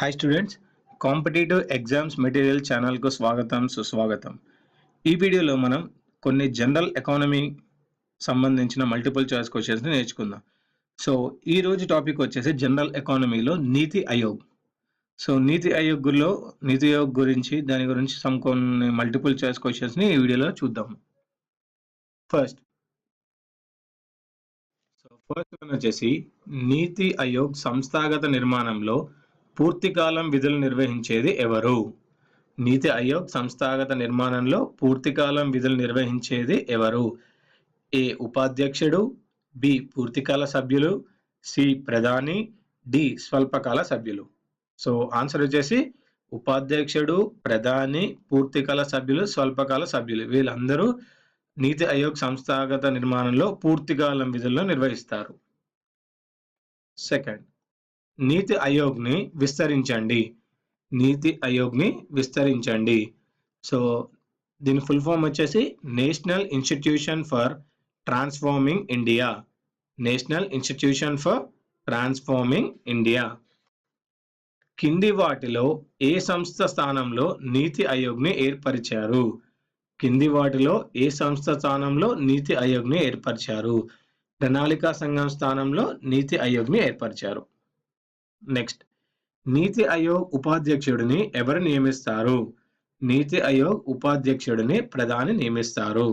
Hi students, competitive exams material ఛానల్కు స్వాగతం సుస్వాగతం. ఈ వీడియోలో మనం కొన్ని జనరల్ ఎకానమీ సంబంధించిన మల్టిపుల్ చాయిస్ క్వశ్చన్స్ని నేర్చుకుందాం. సో ఈ రోజు టాపిక్ వచ్చేసి జనరల్ ఎకానమీలో నీతి ఆయోగ్. సో నీతి ఆయోగ్ గురించి దాని గురించి కొన్ని మల్టిపుల్ చాయిస్ క్వశ్చన్స్ని ఈ వీడియోలో చూద్దాం. ఫస్ట్ వన్ వచ్చేసి నీతి ఆయోగ్ సంస్థాగత నిర్మాణంలో పూర్తికాలం విధులు నిర్వహించేది ఎవరు? నీతి ఆయోగ్ సంస్థాగత నిర్మాణంలో పూర్తికాలం విధులు నిర్వహించేది ఎవరు? ఏ ఉపాధ్యక్షుడు, బి పూర్తికాల సభ్యులు, సి ప్రధాని, డి స్వల్పకాల సభ్యులు. సో ఆన్సర్ వచ్చేసి ఉపాధ్యక్షుడు, ప్రధాని, పూర్తికాల సభ్యులు, స్వల్పకాల సభ్యులు వీళ్ళందరూ నీతి ఆయోగ్ సంస్థాగత నిర్మాణంలో పూర్తికాలం విధులను నిర్వహిస్తారు. సెకండ్, నీతి ఆయోగ్ని విస్తరించండి. నీతి ఆయోగ్ని విస్తరించండి. సో దీని ఫుల్ ఫామ్ వచ్చేసి national institution for transforming India. National institution for transforming India. కింది వాటిలో ఏ సంస్థ స్థానంలో నీతి ఆయోగ్ని ఏర్పరిచారు? కింది వాటిలో ఏ సంస్థ స్థానంలో నీతి ఆయోగ్ని ఏర్పరిచారు? ప్రణాళికా సంఘం స్థానంలో నీతి ఆయోగ్ని ఏర్పరిచారు. నెక్స్ట్, నీతి ఆయోగ్ ఉపాధ్యక్షుడిని ఎవరు నియమిస్తారు? నీతి ఆయోగ్ ఉపాధ్యక్షుడిని ప్రధాని నియమిస్తారు.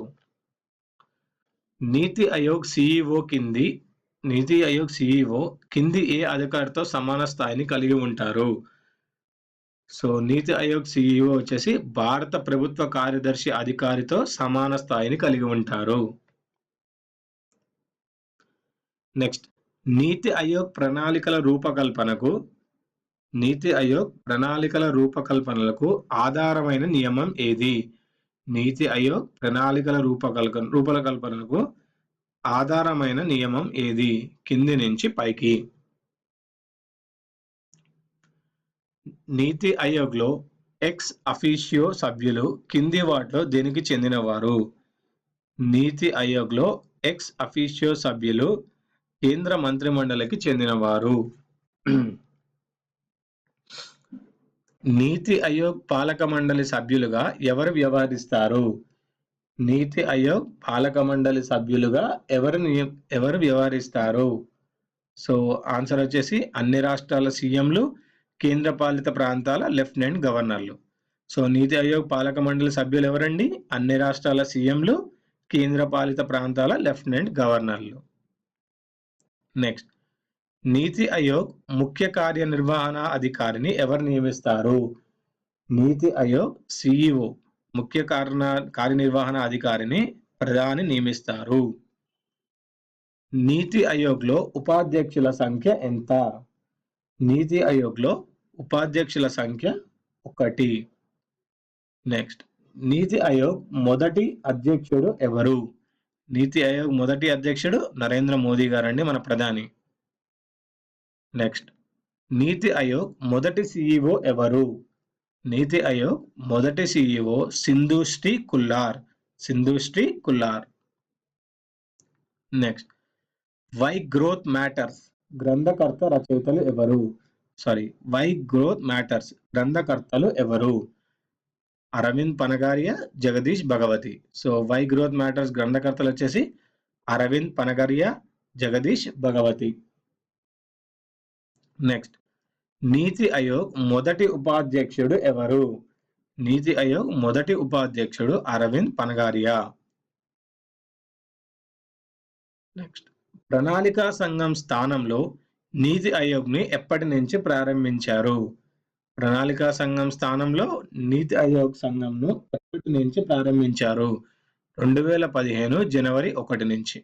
నీతి ఆయోగ్ సిఇఓ కింది ఏ అధికారితో సమాన స్థాయిని కలిగి ఉంటారు? సో నీతి ఆయోగ్ సిఇఓ వచ్చేసి భారత ప్రభుత్వ కార్యదర్శి అధికారితో సమాన స్థాయిని కలిగి ఉంటారు. నెక్స్ట్, నీతి ఆయోగ్ ప్రణాళికల రూపకల్పనలకు ఆధారమైన నియమం ఏది? నీతి ఆయోగ్ ప్రణాళికల రూపకల్పనకు ఆధారమైన నియమం ఏది? కింది నుంచి పైకి. నీతి ఆయోగ్లో ఎక్స్ అఫీషియో సభ్యులు కింది వాటిలో దేనికి చెందినవారు? నీతి ఆయోగ్లో ఎక్స్ అఫీషియో సభ్యులు కేంద్ర మంత్రిమండలికి చెందినవారు. నీతి ఆయోగ్ పాలక మండలి సభ్యులుగా ఎవరు వ్యవహరిస్తారు? నీతి ఆయోగ్ పాలక మండలి సభ్యులుగా ఎవరు వ్యవహరిస్తారు? సో ఆన్సర్ వచ్చేసి అన్ని రాష్ట్రాల సీఎంలు, కేంద్ర పాలిత ప్రాంతాల లెఫ్టినెంట్ గవర్నర్లు. సో నీతి ఆయోగ్ పాలక మండలి సభ్యులు ఎవరండి? అన్ని రాష్ట్రాల సీఎంలు, కేంద్ర పాలిత ప్రాంతాల లెఫ్టినెంట్ గవర్నర్లు. నెక్స్ట్, నీతి ఆయోగ్ ముఖ్య కార్యనిర్వహణ అధికారిని ఎవరు నియమిస్తారు? నీతి ఆయోగ్ సిఇఓ ముఖ్య కార్యనిర్వహణ అధికారిని ప్రధాని నియమిస్తారు. నీతి ఆయోగ్లో ఉపాధ్యక్షుల సంఖ్య ఎంత? నీతి ఆయోగ్లో ఉపాధ్యక్షుల సంఖ్య 1. నెక్స్ట్, నీతి ఆయోగ్ మొదటి అధ్యక్షుడు ఎవరు? నీతి ఆయోగ్ మొదటి అధ్యక్షుడు నరేంద్ర మోదీ గారండి, మన ప్రధాని. నెక్స్ట్, నీతి ఆయోగ్ మొదటి సిఇఓ ఎవరు? నీతి ఆయోగ్ మొదటి CEO Sindhushree Khullar. Next, Why Growth Matters గ్రంథకర్తలు ఎవరు? Arvind Panagariya, Jagdish Bhagwati. So Why Growth Matters గ్రంథకర్తలు వచ్చేసి అరవింద్ పనగారియా, జగదీష్ భగవతి. నెక్స్ట్, నీతి ఆయోగ్ మొదటి ఉపాధ్యక్షుడు ఎవరు? నీతి ఆయోగ్ మొదటి ఉపాధ్యక్షుడు అరవింద్ పనగారియా. నెక్స్ట్, ప్రణాళికా సంఘం స్థానంలో నీతి ఆయోగ్ని ఎప్పటి నుంచి ప్రారంభించారు? ప్రణాళికా సంఘం స్థానంలో నీతి ఆయోగ్ సంఘంను ఎప్పటి నుంచి ప్రారంభించారు? 2015 జనవరి 1 నుంచి.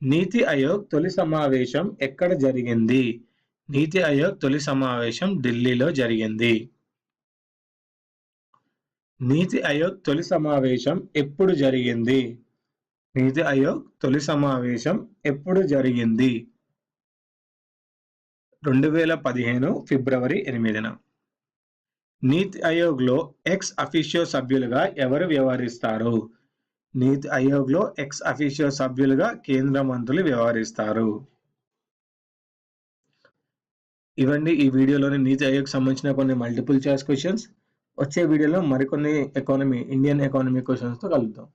నీతి ఆయోగ్ తొలి సమావేశం ఎక్కడ జరిగింది? నీతి ఆయోగ్ తొలి సమావేశం ఢిల్లీలో జరిగింది. నీతి ఆయోగ్ తొలి సమావేశం ఎప్పుడు జరిగింది? నీతి ఆయోగ్ తొలి సమావేశం ఎప్పుడు జరిగింది? 2015 ఫిబ్రవరి 8న. నీతి ఆయోగ్లో ఎక్స్ అఫీషియో సభ్యులుగా ఎవరు వ్యవహరిస్తారు? నీతి ఆయోగ్లో ఎక్స్ అఫీషియో సభ్యులుగా కేంద్ర మంత్రులు వ్యవహరిస్తారు. ఇవండి ఈ వీడియోలోని నీతి ఆయోగ్ సంబంధించిన కొన్ని మల్టిపుల్ చాయిస్ క్వెషన్స్. వచ్చే వీడియోలో మరికొన్ని ఇండియన్ ఎకానమీ క్వెషన్స్‌తో కలుద్దాం.